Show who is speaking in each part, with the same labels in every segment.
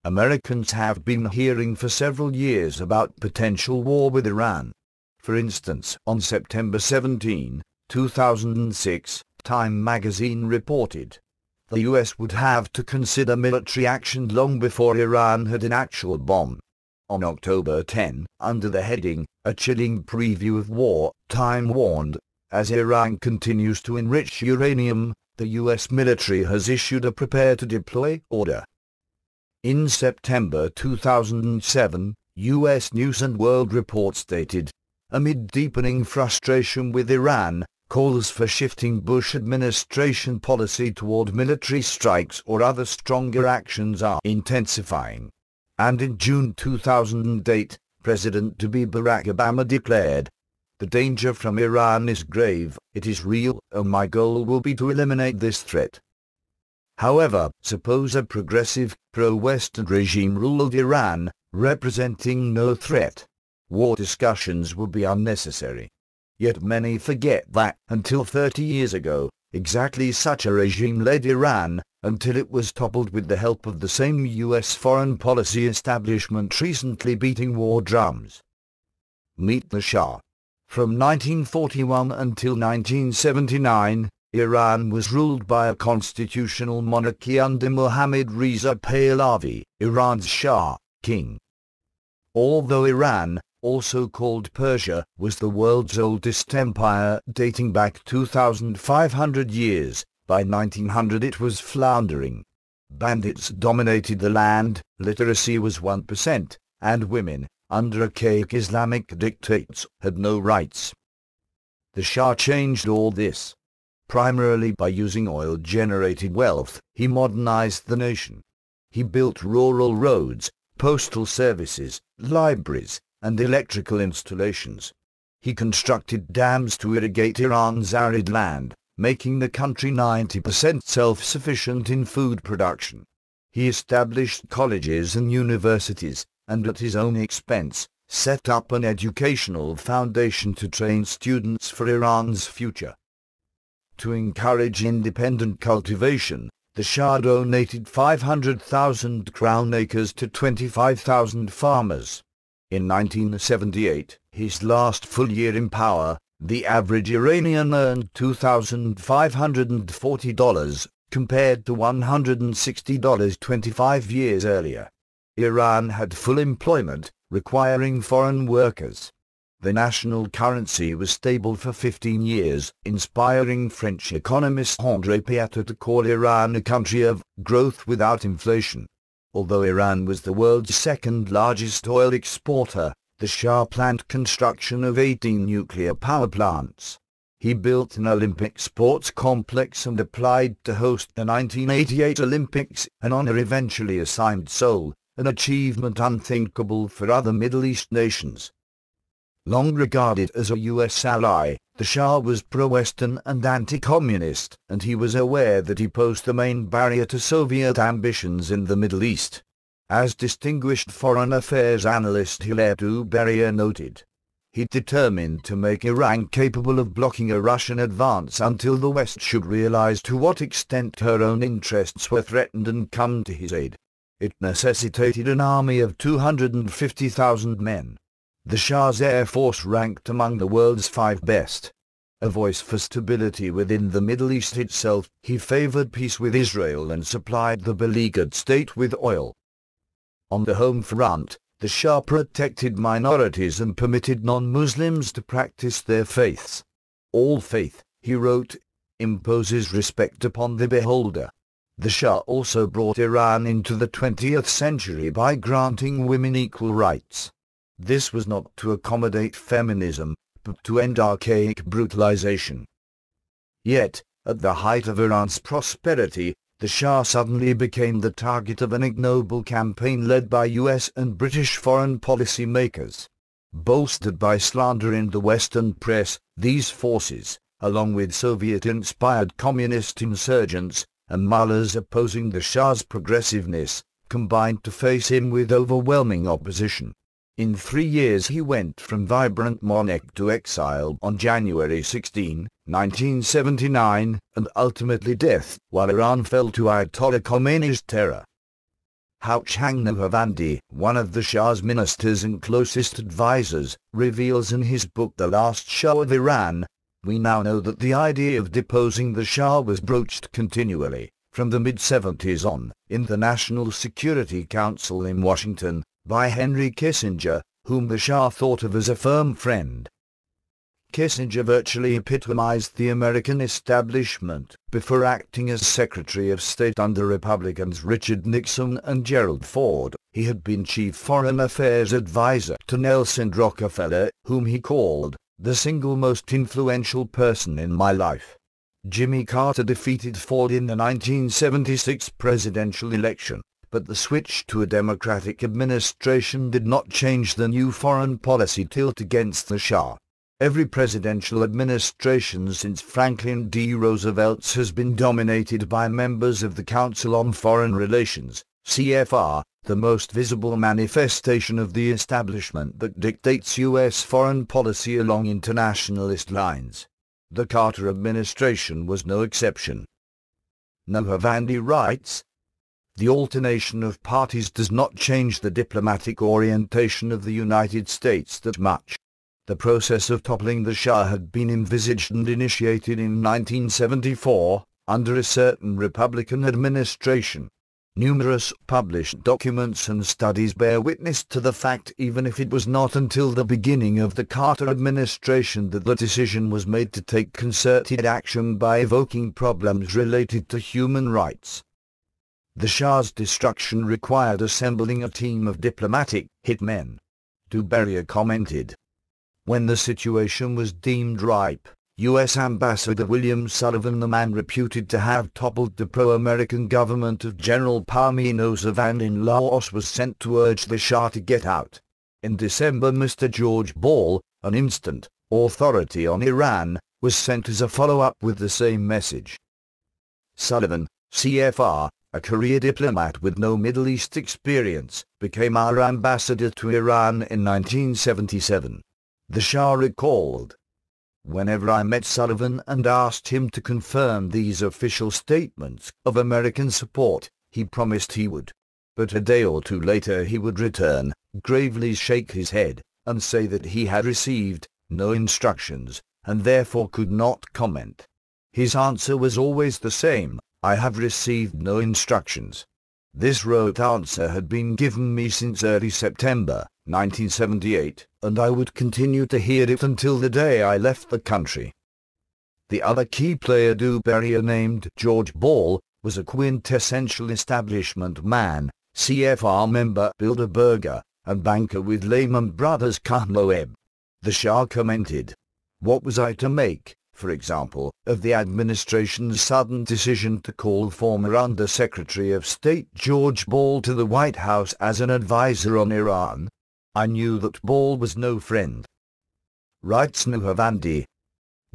Speaker 1: Americans have been hearing for several years about potential war with Iran. For instance, on September 17, 2006, Time magazine reported, the US would have to consider military action long before Iran had an actual bomb. On October 10, under the heading, A Chilling Preview of War, Time warned, as Iran continues to enrich uranium, the US military has issued a prepare to deploy order. In September 2007, US News and World Report stated, amid deepening frustration with Iran, calls for shifting Bush administration policy toward military strikes or other stronger actions are intensifying. And in June 2008, President-to-be Barack Obama declared, the danger from Iran is grave, it is real, and my goal will be to eliminate this threat. However, suppose a progressive, pro-Western regime ruled Iran, representing no threat. War discussions would be unnecessary. Yet many forget that, until 30 years ago, exactly such a regime led Iran, until it was toppled with the help of the same US foreign policy establishment recently beating war drums. Meet the Shah. From 1941 until 1979, Iran was ruled by a constitutional monarchy under Mohammad Reza Pahlavi, Iran's Shah, king. Although Iran, also called Persia, was the world's oldest empire dating back 2,500 years, by 1900 it was floundering. Bandits dominated the land, literacy was 1%, and women, under archaic Islamic dictates, had no rights. The Shah changed all this. Primarily by using oil-generated wealth, he modernized the nation. He built rural roads, postal services, libraries, and electrical installations. He constructed dams to irrigate Iran's arid land, making the country 90% self-sufficient in food production. He established colleges and universities, and at his own expense, set up an educational foundation to train students for Iran's future. To encourage independent cultivation, the Shah donated 500,000 crown acres to 25,000 farmers. In 1978, his last full year in power, the average Iranian earned $2,540, compared to $160 25 years earlier. Iran had full employment, requiring foreign workers. The national currency was stable for 15 years, inspiring French economist André Piatot to call Iran a country of growth without inflation. Although Iran was the world's second largest oil exporter, the Shah planned construction of 18 nuclear power plants. He built an Olympic sports complex and applied to host the 1988 Olympics, an honor eventually assigned Seoul, an achievement unthinkable for other Middle East nations. Long regarded as a US ally, the Shah was pro-Western and anti-communist, and he was aware that he posed the main barrier to Soviet ambitions in the Middle East. As distinguished foreign affairs analyst Hilaire Duberrier noted, he determined to make Iran capable of blocking a Russian advance until the West should realize to what extent her own interests were threatened and come to his aid. It necessitated an army of 250,000 men. The Shah's air force ranked among the world's 5 best. A voice for stability within the Middle East itself, he favored peace with Israel and supplied the beleaguered state with oil. On the home front, the Shah protected minorities and permitted non-Muslims to practice their faiths. All faith, he wrote, imposes respect upon the beholder. The Shah also brought Iran into the 20th century by granting women equal rights. This was not to accommodate feminism, but to end archaic brutalization. Yet, at the height of Iran's prosperity, the Shah suddenly became the target of an ignoble campaign led by US and British foreign policy makers. Bolstered by slander in the Western press, these forces, along with Soviet-inspired communist insurgents, and mullahs opposing the Shah's progressiveness, combined to face him with overwhelming opposition. In 3 years he went from vibrant monarch to exile on January 16, 1979, and ultimately death, while Iran fell to Ayatollah Khomeini's terror. Houchang Nahavandi, one of the Shah's ministers and closest advisors, reveals in his book The Last Shah of Iran. We now know that the idea of deposing the Shah was broached continually, from the mid-70s on, in the National Security Council in Washington, by Henry Kissinger, whom the Shah thought of as a firm friend. Kissinger virtually epitomized the American establishment before acting as Secretary of State under Republicans Richard Nixon and Gerald Ford. He had been Chief Foreign Affairs Advisor to Nelson Rockefeller, whom he called the single most influential person in my life. Jimmy Carter defeated Ford in the 1976 presidential election, but the switch to a Democratic administration did not change the new foreign policy tilt against the Shah. Every presidential administration since Franklin D. Roosevelt's has been dominated by members of the Council on Foreign Relations, CFR, the most visible manifestation of the establishment that dictates U.S. foreign policy along internationalist lines. The Carter administration was no exception. Nahavandi writes, "The alternation of parties does not change the diplomatic orientation of the United States that much. The process of toppling the Shah had been envisaged and initiated in 1974, under a certain Republican administration. Numerous published documents and studies bear witness to the fact, even if it was not until the beginning of the Carter administration that the decision was made to take concerted action by evoking problems related to human rights. The Shah's destruction required assembling a team of diplomatic hitmen." Duberrier commented. When the situation was deemed ripe, U.S. Ambassador William Sullivan, the man reputed to have toppled the pro-American government of General Parmino Savand in Laos, was sent to urge the Shah to get out. In December, Mr. George Ball, an instant authority on Iran, was sent as a follow-up with the same message. Sullivan, CFR, a career diplomat with no Middle East experience, became our ambassador to Iran in 1977. The Shah recalled, "Whenever I met Sullivan and asked him to confirm these official statements of American support, he promised he would. But a day or two later he would return, gravely shake his head, and say that he had received no instructions, and therefore could not comment. His answer was always the same: I have received no instructions." This rote answer had been given me since early September 1978, and I would continue to hear it until the day I left the country. The other key player Duberrier named George Ball was a quintessential establishment man, CFR member Bilderberger, and banker with Lehman Brothers Loeb. The Shah commented, "What was I to make, for example, of the administration's sudden decision to call former Under-Secretary of State George Ball to the White House as an advisor on Iran? I knew that Ball was no friend." Writes Nahavandi,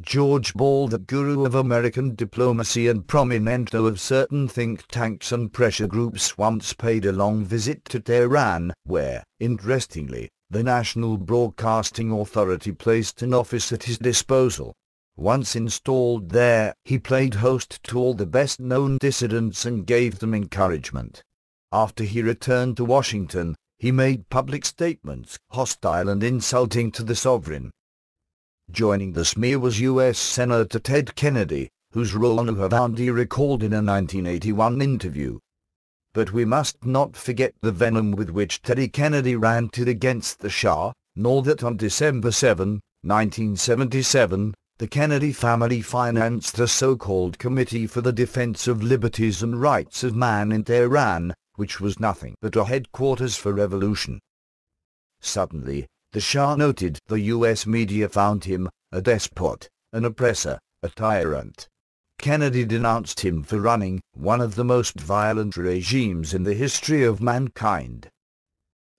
Speaker 1: "George Ball, the guru of American diplomacy and prominento of certain think tanks and pressure groups, once paid a long visit to Tehran, where, interestingly, the National Broadcasting Authority placed an office at his disposal. Once installed there, he played host to all the best-known dissidents and gave them encouragement. After he returned to Washington, he made public statements hostile and insulting to the sovereign." Joining the smear was U.S. Senator Ted Kennedy, whose role Nahavandi recalled in a 1981 interview. But we must not forget the venom with which Teddy Kennedy ranted against the Shah, nor that on December 7, 1977, the Kennedy family financed the so-called Committee for the Defense of Liberties and Rights of Man in Tehran, which was nothing but a headquarters for revolution. Suddenly, the Shah noted the U.S. media found him a despot, an oppressor, a tyrant. Kennedy denounced him for running one of the most violent regimes in the history of mankind.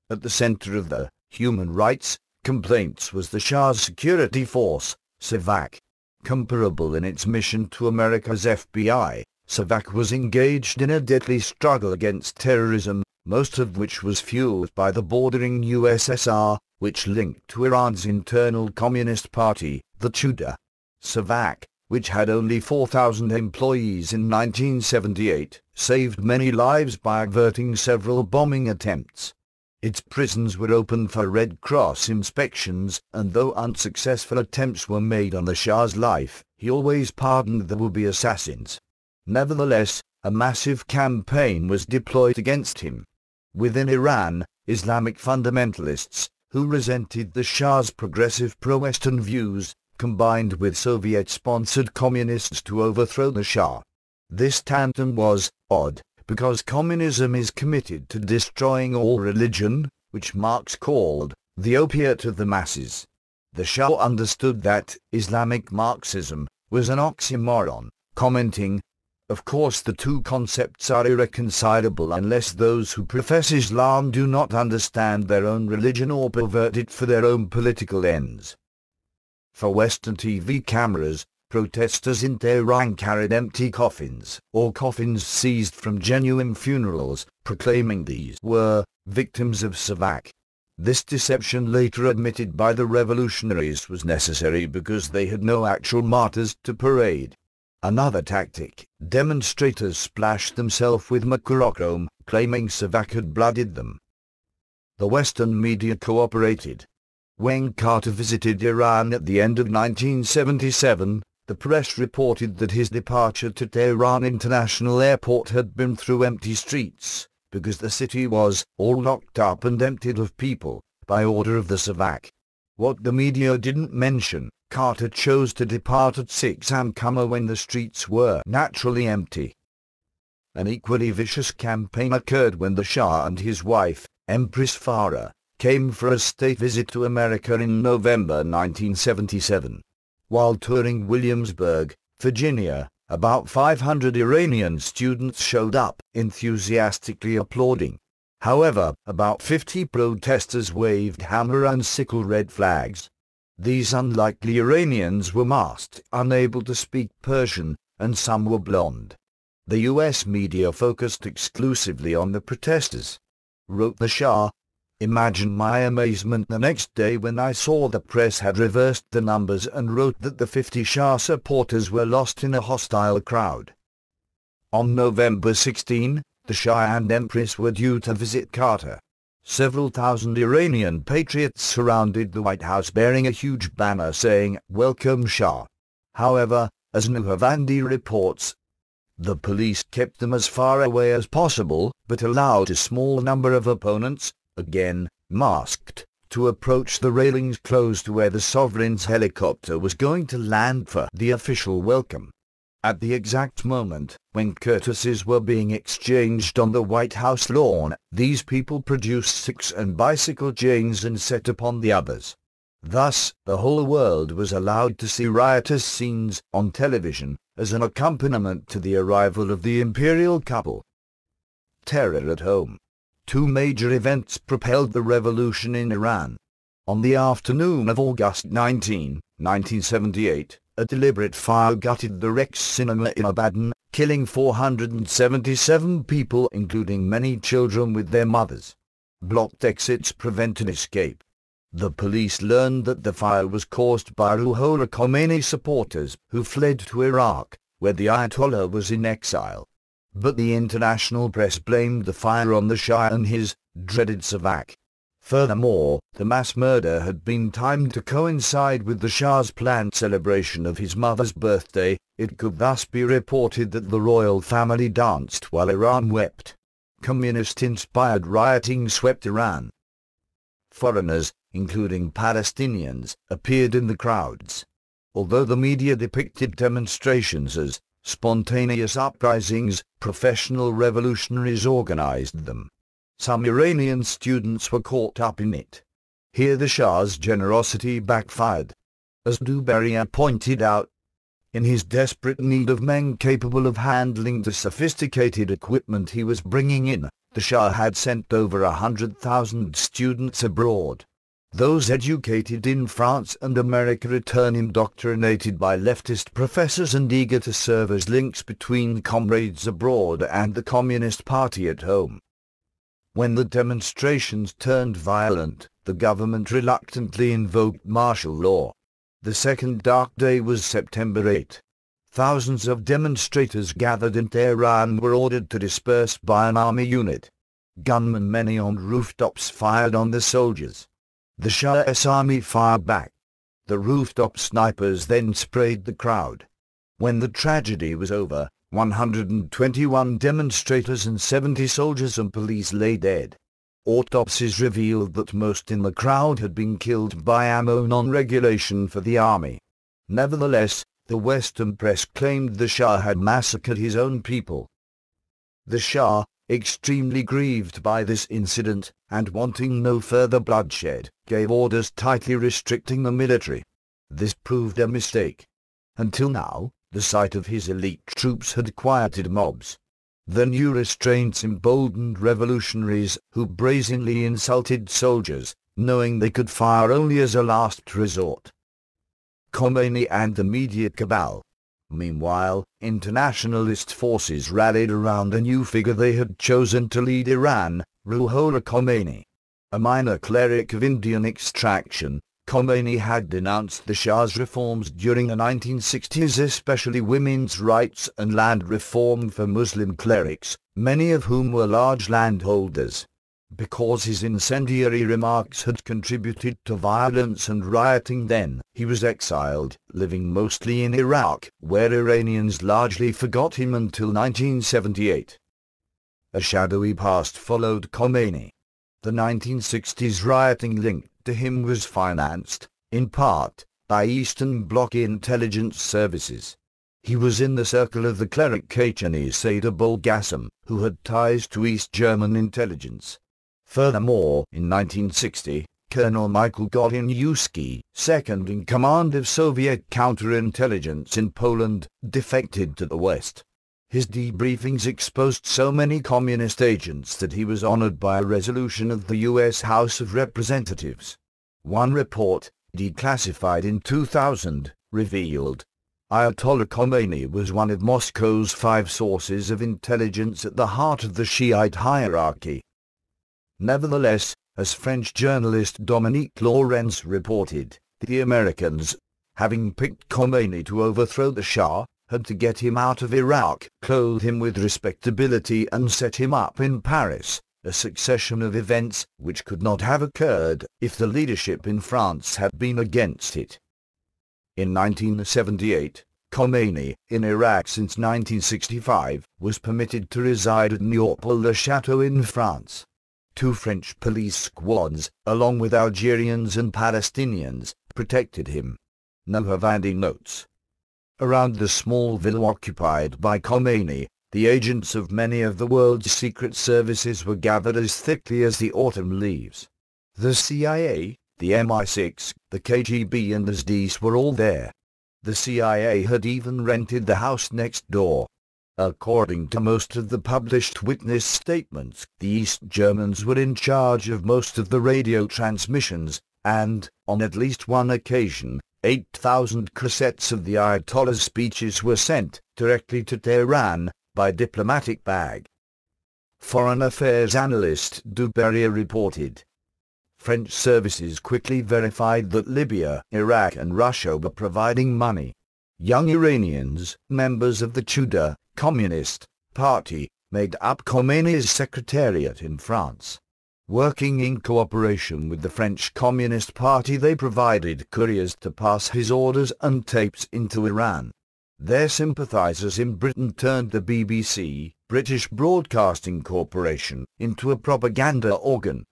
Speaker 1: At the center of the human rights complaints was the Shah's security force, SEVAK. Comparable in its mission to America's FBI, SEVAK was engaged in a deadly struggle against terrorism, most of which was fueled by the bordering USSR, which linked to Iran's internal Communist Party, the Chuda. SEVAK, which had only 4,000 employees in 1978, saved many lives by averting several bombing attempts. Its prisons were opened for Red Cross inspections, and though unsuccessful attempts were made on the Shah's life, he always pardoned the would-be assassins. Nevertheless, a massive campaign was deployed against him. Within Iran, Islamic fundamentalists, who resented the Shah's progressive pro-Western views, combined with Soviet-sponsored communists to overthrow the Shah. This tandem was odd, because communism is committed to destroying all religion, which Marx called the opiate of the masses. The Shah understood that Islamic Marxism was an oxymoron, commenting, "Of course the two concepts are irreconcilable unless those who profess Islam do not understand their own religion or pervert it for their own political ends." For Western TV cameras, protesters in Tehran carried empty coffins, or coffins seized from genuine funerals, proclaiming these were victims of Savak. This deception, later admitted by the revolutionaries, was necessary because they had no actual martyrs to parade. Another tactic, demonstrators splashed themselves with mercurochrome, claiming Savak had blooded them. The Western media cooperated. When Carter visited Iran at the end of 1977, the press reported that his departure to Tehran International Airport had been through empty streets, because the city was all locked up and emptied of people, by order of the Savak. What the media didn't mention, Carter chose to depart at 6 am when the streets were naturally empty. An equally vicious campaign occurred when the Shah and his wife, Empress Farah, came for a state visit to America in November 1977. While touring Williamsburg, Virginia, about 500 Iranian students showed up, enthusiastically applauding. However, about 50 protesters waved hammer and sickle red flags. These unlikely Iranians were masked, unable to speak Persian, and some were blonde. The U.S. media focused exclusively on the protesters. Wrote the Shah, "Imagine my amazement the next day when I saw the press had reversed the numbers and wrote that the 50 Shah supporters were lost in a hostile crowd." On November 16, the Shah and Empress were due to visit Carter. Several thousand Iranian patriots surrounded the White House bearing a huge banner saying, "Welcome Shah." However, as Nuhavandi reports, the police kept them as far away as possible, but allowed a small number of opponents, again masked, to approach the railings close to where the sovereign's helicopter was going to land for the official welcome. At the exact moment when courtesies were being exchanged on the White House lawn, these people produced sticks and bicycle chains and set upon the others. Thus, the whole world was allowed to see riotous scenes on television as an accompaniment to the arrival of the imperial couple. Terror at home. Two major events propelled the revolution in Iran. On the afternoon of August 19, 1978, a deliberate fire gutted the Rex Cinema in Abadan, killing 477 people, including many children with their mothers. Blocked exits prevented escape. The police learned that the fire was caused by Ruhollah Khomeini supporters who fled to Iraq, where the Ayatollah was in exile. But the international press blamed the fire on the Shah and his dreaded Savak. Furthermore, the mass murder had been timed to coincide with the Shah's planned celebration of his mother's birthday. It could thus be reported that the royal family danced while Iran wept. Communist-inspired rioting swept Iran. Foreigners, including Palestinians, appeared in the crowds. Although the media depicted demonstrations as spontaneous uprisings, professional revolutionaries organized them. Some Iranian students were caught up in it. Here the Shah's generosity backfired. As Duberia pointed out, in his desperate need of men capable of handling the sophisticated equipment he was bringing in, the Shah had sent over 100,000 students abroad. Those educated in France and America return indoctrinated by leftist professors and eager to serve as links between comrades abroad and the Communist Party at home. When the demonstrations turned violent, the government reluctantly invoked martial law. The second dark day was September 8. thousands of demonstrators gathered in Tehran were ordered to disperse by an army unit. Gunmen many on rooftops fired on the soldiers. The Shah's army fired back. The rooftop snipers then sprayed the crowd. When the tragedy was over, 121 demonstrators and 70 soldiers and police lay dead. Autopsies revealed that most in the crowd had been killed by ammo non-regulation for the army. Nevertheless, the Western press claimed the Shah had massacred his own people. The Shah, extremely grieved by this incident, and wanting no further bloodshed, gave orders tightly restricting the military. This proved a mistake. Until now, the sight of his elite troops had quieted mobs. The new restraints emboldened revolutionaries who brazenly insulted soldiers, knowing they could fire only as a last resort. Khomeini and the media cabal. Meanwhile, internationalist forces rallied around a new figure they had chosen to lead Iran, Ruhollah Khomeini. A minor cleric of Indian extraction, Khomeini had denounced the Shah's reforms during the 1960s, especially women's rights and land reform for Muslim clerics, many of whom were large landholders. Because his incendiary remarks had contributed to violence and rioting then, he was exiled, living mostly in Iraq, where Iranians largely forgot him until 1978. A shadowy past followed Khomeini. The 1960s rioting linked to him was financed, in part, by Eastern Bloc intelligence services. He was in the circle of the cleric Kachani Said Bolgasem, who had ties to East German intelligence. Furthermore, in 1960, Colonel Michael Godiniewski, second in command of Soviet counterintelligence in Poland, defected to the West. His debriefings exposed so many communist agents that he was honored by a resolution of the U.S. House of Representatives. One report, declassified in 2000, revealed Ayatollah Khomeini was one of Moscow's 5 sources of intelligence at the heart of the Shiite hierarchy. Nevertheless, as French journalist Dominique Lawrence reported, the Americans, having picked Khomeini to overthrow the Shah, had to get him out of Iraq, clothe him with respectability and set him up in Paris, a succession of events which could not have occurred if the leadership in France had been against it. In 1978, Khomeini, in Iraq since 1965, was permitted to reside at Neaupole-le-Château in France. 2 French police squads, along with Algerians and Palestinians, protected him. Nahavandi notes. Around the small villa occupied by Khomeini, the agents of many of the world's secret services were gathered as thickly as the autumn leaves. The CIA, the MI6, the KGB and the SDS were all there. The CIA had even rented the house next door. According to most of the published witness statements, the East Germans were in charge of most of the radio transmissions, and, on at least one occasion, 8,000 cassettes of the Ayatollah's speeches were sent, directly to Tehran, by diplomatic bag. Foreign affairs analyst Duberrier reported. French services quickly verified that Libya, Iraq and Russia were providing money. Young Iranians, members of the Tudeh Communist Party, made up Khomeini's secretariat in France. Working in cooperation with the French Communist Party, they provided couriers to pass his orders and tapes into Iran. Their sympathizers in Britain turned the BBC, British Broadcasting Corporation, into a propaganda organ.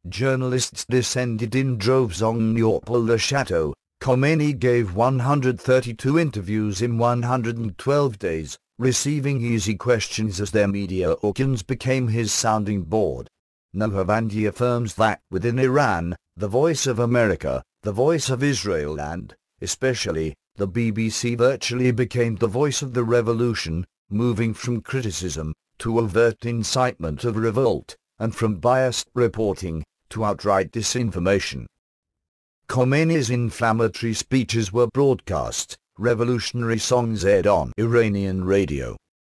Speaker 1: Journalists descended in droves on Neaupole-le-Château. Khomeini gave 132 interviews in 112 days, receiving easy questions as their media organs became his sounding board. Nahavandi affirms that within Iran, the voice of America, the voice of Israel and, especially, the BBC virtually became the voice of the revolution, moving from criticism to overt incitement of revolt, and from biased reporting to outright disinformation. Khomeini's inflammatory speeches were broadcast, revolutionary songs aired on Iranian radio.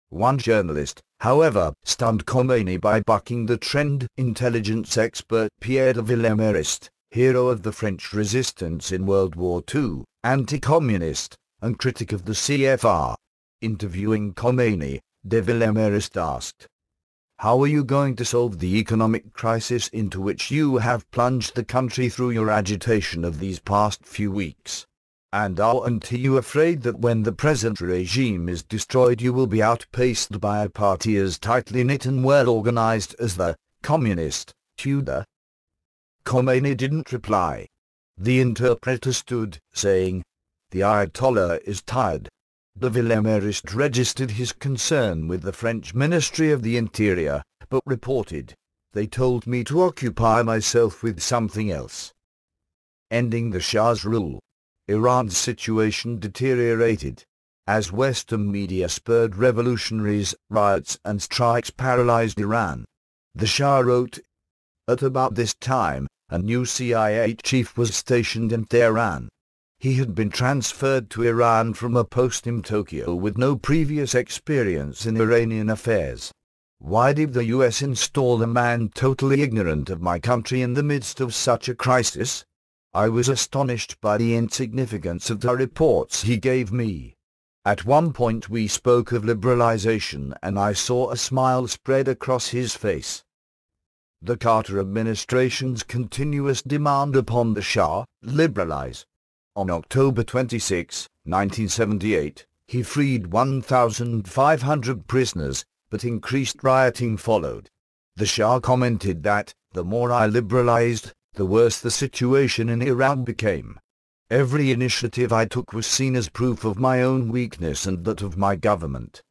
Speaker 1: One journalist, however, stunned Khomeini by bucking the trend. Intelligence expert Pierre de Villemériste, hero of the French resistance in World War II, anti-communist, and critic of the CFR. Interviewing Khomeini, de Villiers asked, "How are you going to solve the economic crisis into which you have plunged the country through your agitation of these past few weeks? And aren't you afraid that when the present regime is destroyed you will be outpaced by a party as tightly knit and well organized as the communist Tudor?" Khomeini didn't reply. The interpreter stood, saying, "The Ayatollah is tired." De Villiers registered his concern with the French Ministry of the Interior, but reported, "They told me to occupy myself with something else." Ending the Shah's rule. Iran's situation deteriorated. As Western media spurred revolutionaries, riots and strikes paralyzed Iran. The Shah wrote, "At about this time, a new CIA chief was stationed in Tehran. He had been transferred to Iran from a post in Tokyo with no previous experience in Iranian affairs. Why did the US install a man totally ignorant of my country in the midst of such a crisis? I was astonished by the insignificance of the reports he gave me. At one point we spoke of liberalization and I saw a smile spread across his face." The Carter administration's continuous demand upon the Shah, liberalize. On October 26, 1978, he freed 1,500 prisoners, but increased rioting followed. The Shah commented that, "The more I liberalized, the worse the situation in Iran became. Every initiative I took was seen as proof of my own weakness and that of my government."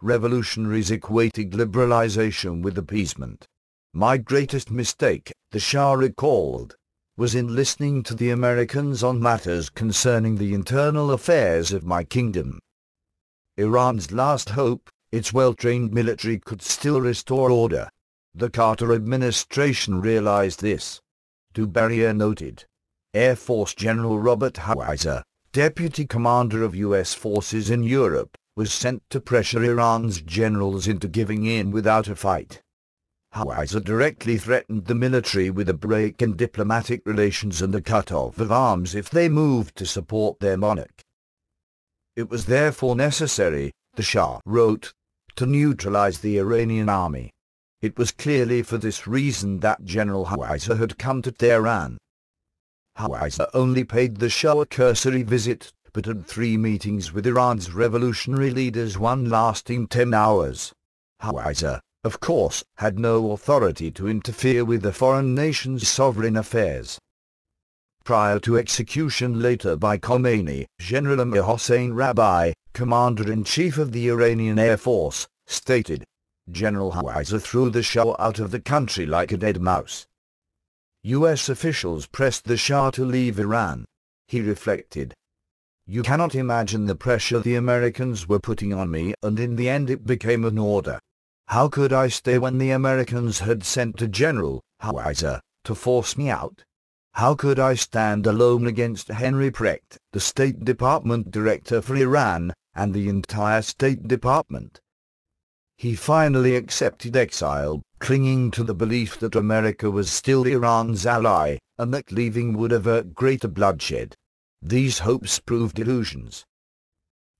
Speaker 1: Revolutionaries equated liberalization with appeasement. "My greatest mistake," the Shah recalled, "was in listening to the Americans on matters concerning the internal affairs of my kingdom." Iran's last hope, its well-trained military could still restore order. The Carter administration realized this. Du Barrier noted. Air Force General Robert Howitzer, deputy commander of U.S. forces in Europe, was sent to pressure Iran's generals into giving in without a fight. Howitzer directly threatened the military with a break in diplomatic relations and a cut-off of arms if they moved to support their monarch. It was therefore necessary, the Shah wrote, to neutralize the Iranian army. It was clearly for this reason that General Howitzer had come to Tehran. Howitzer only paid the Shah a cursory visit, but had 3 meetings with Iran's revolutionary leaders, one lasting 10 hours. Howitzer, of course, had no authority to interfere with the foreign nation's sovereign affairs. Prior to execution later by Khomeini, General Amir Hossein Rabai, Commander-in-Chief of the Iranian Air Force, stated, "General Howitzer threw the Shah out of the country like a dead mouse." U.S. officials pressed the Shah to leave Iran. He reflected, "You cannot imagine the pressure the Americans were putting on me, and in the end it became an order. How could I stay when the Americans had sent a General Howitzer to force me out? How could I stand alone against Henry Precht, the State Department Director for Iran, and the entire State Department?" He finally accepted exile, clinging to the belief that America was still Iran's ally, and that leaving would avert greater bloodshed. These hopes proved illusions.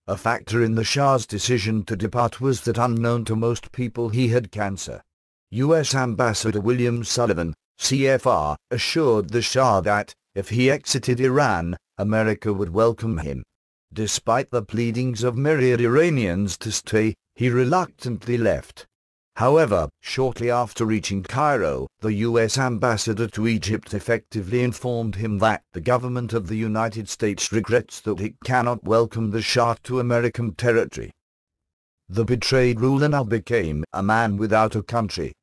Speaker 1: A factor in the Shah's decision to depart was that, unknown to most people, he had cancer. U.S. Ambassador William Sullivan, CFR, assured the Shah that, if he exited Iran, America would welcome him. Despite the pleadings of myriad Iranians to stay, he reluctantly left. However, shortly after reaching Cairo, the U.S. ambassador to Egypt effectively informed him that the government of the United States regrets that it cannot welcome the Shah to American territory. The betrayed ruler now became a man without a country.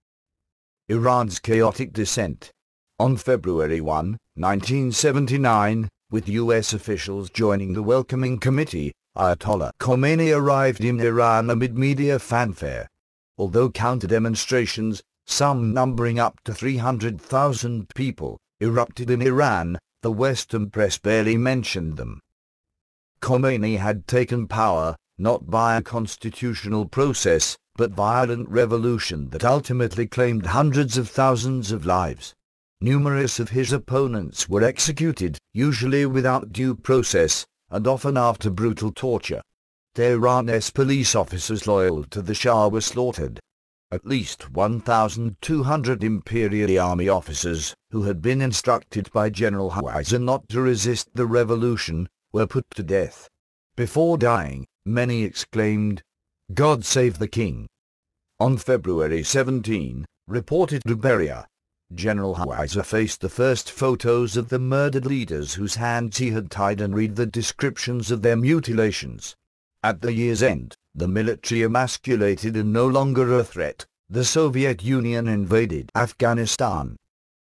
Speaker 1: Iran's chaotic descent. On February 1, 1979, with U.S. officials joining the welcoming committee, Ayatollah Khomeini arrived in Iran amid media fanfare. Although counter-demonstrations, some numbering up to 300,000 people, erupted in Iran, the Western press barely mentioned them. Khomeini had taken power, not by a constitutional process, but violent revolution that ultimately claimed hundreds of thousands of lives. Numerous of his opponents were executed, usually without due process, and often after brutal torture. Tehran's police officers loyal to the Shah were slaughtered. At least 1,200 Imperial Army officers, who had been instructed by General Hawizah not to resist the revolution, were put to death. Before dying, many exclaimed, "God save the King." On February 17, reported Ruberia, General Hawizah faced the first photos of the murdered leaders whose hands he had tied and read the descriptions of their mutilations. At the year's end, the military emasculated and no longer a threat, the Soviet Union invaded Afghanistan.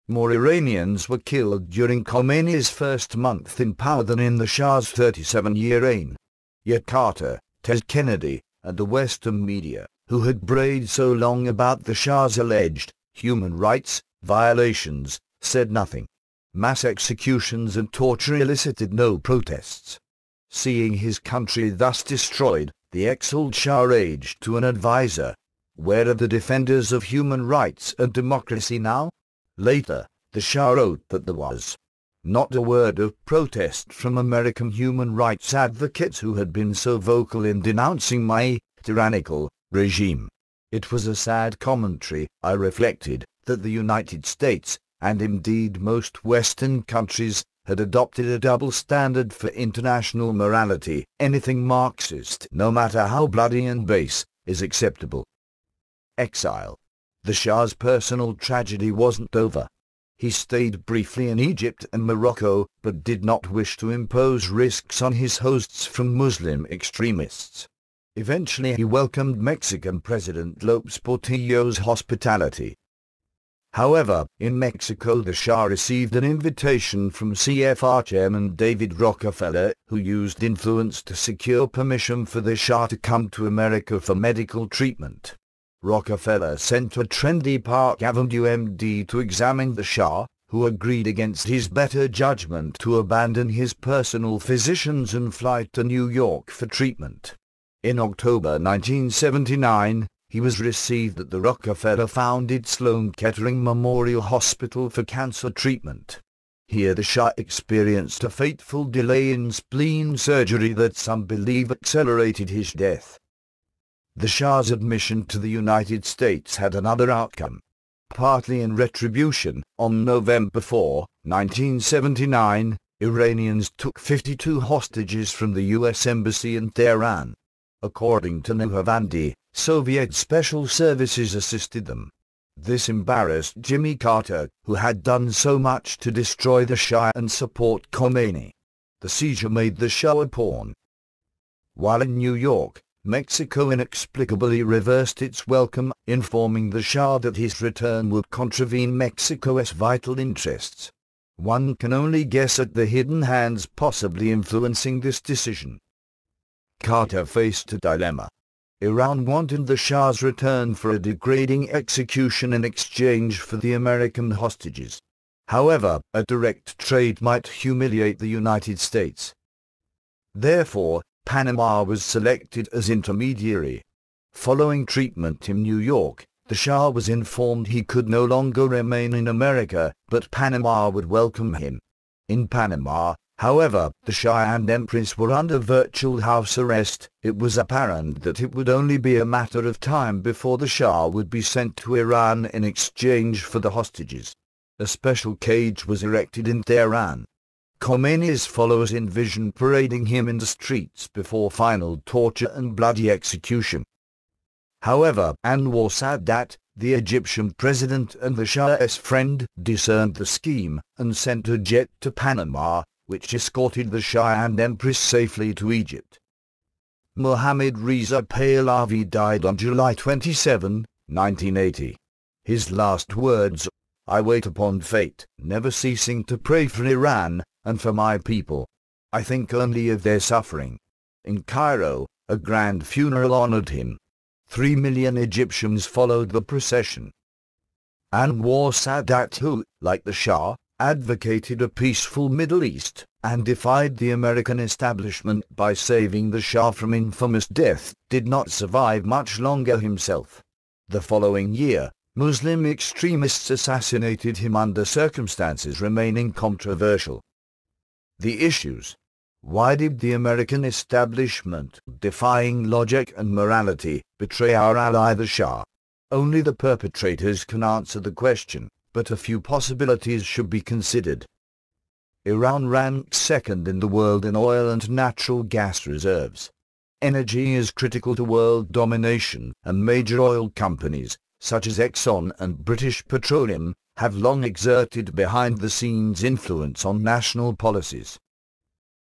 Speaker 1: More Iranians were killed during Khomeini's first month in power than in the Shah's 37-year reign. Yet Carter, Ted Kennedy, and the Western media, who had brayed so long about the Shah's alleged human rights violations, said nothing. Mass executions and torture elicited no protests. Seeing his country thus destroyed, the exiled Shah raged to an advisor, "Where are the defenders of human rights and democracy now?" Later, the Shah wrote that there was not a word of protest from American human rights advocates who had been so vocal in denouncing my tyrannical regime. It was a sad commentary, I reflected, that the United States, and indeed most Western countries, had adopted a double standard for international morality. Anything Marxist, no matter how bloody and base, is acceptable. Exile. The Shah's personal tragedy wasn't over. He stayed briefly in Egypt and Morocco, but did not wish to impose risks on his hosts from Muslim extremists. Eventually he welcomed Mexican President López Portillo's hospitality. However, in Mexico the Shah received an invitation from CFR Chairman David Rockefeller, who used influence to secure permission for the Shah to come to America for medical treatment. Rockefeller sent a trendy Park Avenue MD to examine the Shah, who agreed against his better judgment to abandon his personal physicians and fly to New York for treatment. In October 1979, he was received at the Rockefeller-founded Sloan Kettering Memorial Hospital for cancer treatment. Here the Shah experienced a fateful delay in spleen surgery that some believe accelerated his death. The Shah's admission to the United States had another outcome. Partly in retribution, on November 4, 1979, Iranians took 52 hostages from the U.S. Embassy in Tehran. According to Nahavandi, Soviet special services assisted them. This embarrassed Jimmy Carter, who had done so much to destroy the Shah and support Khomeini. The seizure made the Shah a pawn. While in New York, Mexico inexplicably reversed its welcome, informing the Shah that his return would contravene Mexico's vital interests. One can only guess at the hidden hands possibly influencing this decision. Carter faced a dilemma. Iran wanted the Shah's return for a degrading execution in exchange for the American hostages. However, a direct trade might humiliate the United States. Therefore, Panama was selected as intermediary. Following treatment in New York, the Shah was informed he could no longer remain in America, but Panama would welcome him. In Panama, however, the Shah and Empress were under virtual house arrest. It was apparent that it would only be a matter of time before the Shah would be sent to Iran in exchange for the hostages. A special cage was erected in Tehran. Khomeini's followers envisioned parading him in the streets before final torture and bloody execution. However, Anwar Sadat, the Egyptian president and the Shah's friend, discerned the scheme and sent a jet to Panama, which escorted the Shah and Empress safely to Egypt. Mohammad Reza Pahlavi died on July 27, 1980. His last words, "I wait upon fate, never ceasing to pray for Iran and for my people. I think only of their suffering." In Cairo, a grand funeral honored him. 3 million Egyptians followed the procession. Anwar Sadat, who, like the Shah, advocated a peaceful Middle East, and defied the American establishment by saving the Shah from infamous death, did not survive much longer himself. The following year, Muslim extremists assassinated him under circumstances remaining controversial. The issues. Why did the American establishment, defying logic and morality, betray our ally the Shah? Only the perpetrators can answer the question, but a few possibilities should be considered. Iran ranks second in the world in oil and natural gas reserves. Energy is critical to world domination, and major oil companies, such as Exxon and British Petroleum, have long exerted behind-the-scenes influence on national policies.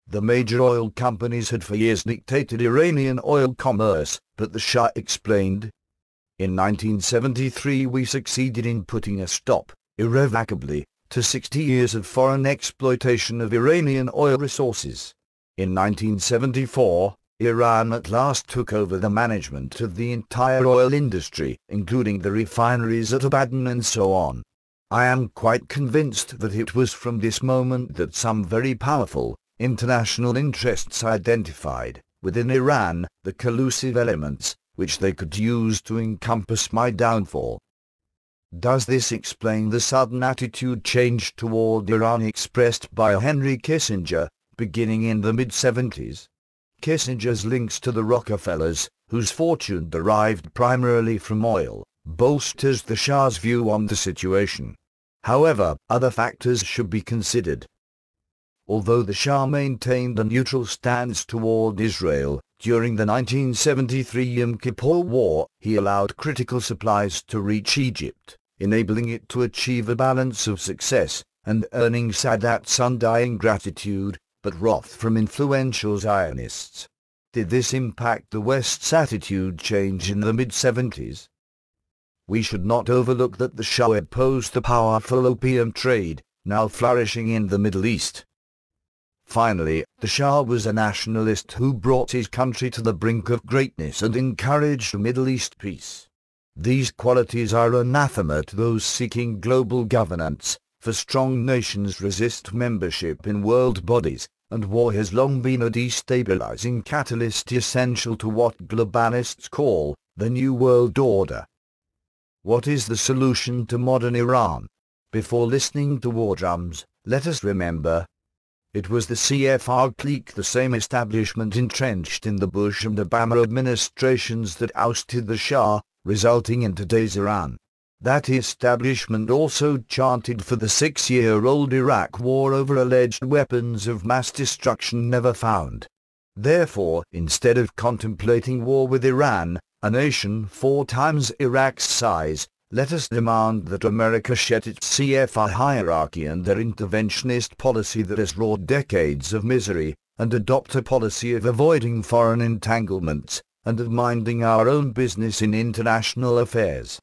Speaker 1: The major oil companies had for years dictated Iranian oil commerce, but the Shah explained, "In 1973 we succeeded in putting a stop, irrevocably, to 60 years of foreign exploitation of Iranian oil resources. In 1974, Iran at last took over the management of the entire oil industry, including the refineries at Abadan and so on. I am quite convinced that it was from this moment that some very powerful, international interests identified, within Iran, the collusive elements, which they could use to encompass my downfall." Does this explain the sudden attitude change toward Iran expressed by Henry Kissinger, beginning in the mid-70s? Kissinger's links to the Rockefellers, whose fortune derived primarily from oil, bolsters the Shah's view on the situation. However, other factors should be considered. Although the Shah maintained a neutral stance toward Israel, during the 1973 Yom Kippur War, he allowed critical supplies to reach Egypt, enabling it to achieve a balance of success, and earning Sadat's undying gratitude, but wrath from influential Zionists. Did this impact the West's attitude change in the mid-70s? We should not overlook that the Shah opposed the powerful opium trade, now flourishing in the Middle East. Finally, the Shah was a nationalist who brought his country to the brink of greatness and encouraged Middle East peace. These qualities are anathema to those seeking global governance, for strong nations resist membership in world bodies, and war has long been a destabilizing catalyst essential to what globalists call the New World Order. What is the solution to modern Iran? Before listening to war drums, let us remember, it was the CFR clique, the same establishment entrenched in the Bush and Obama administrations, that ousted the Shah, resulting in today's Iran. That establishment also chanted for the 6-year-old Iraq war over alleged weapons of mass destruction never found. Therefore, instead of contemplating war with Iran, a nation 4 times Iraq's size, let us demand that America shed its CFR hierarchy and their interventionist policy that has wrought decades of misery, and adopt a policy of avoiding foreign entanglements, and of minding our own business in international affairs.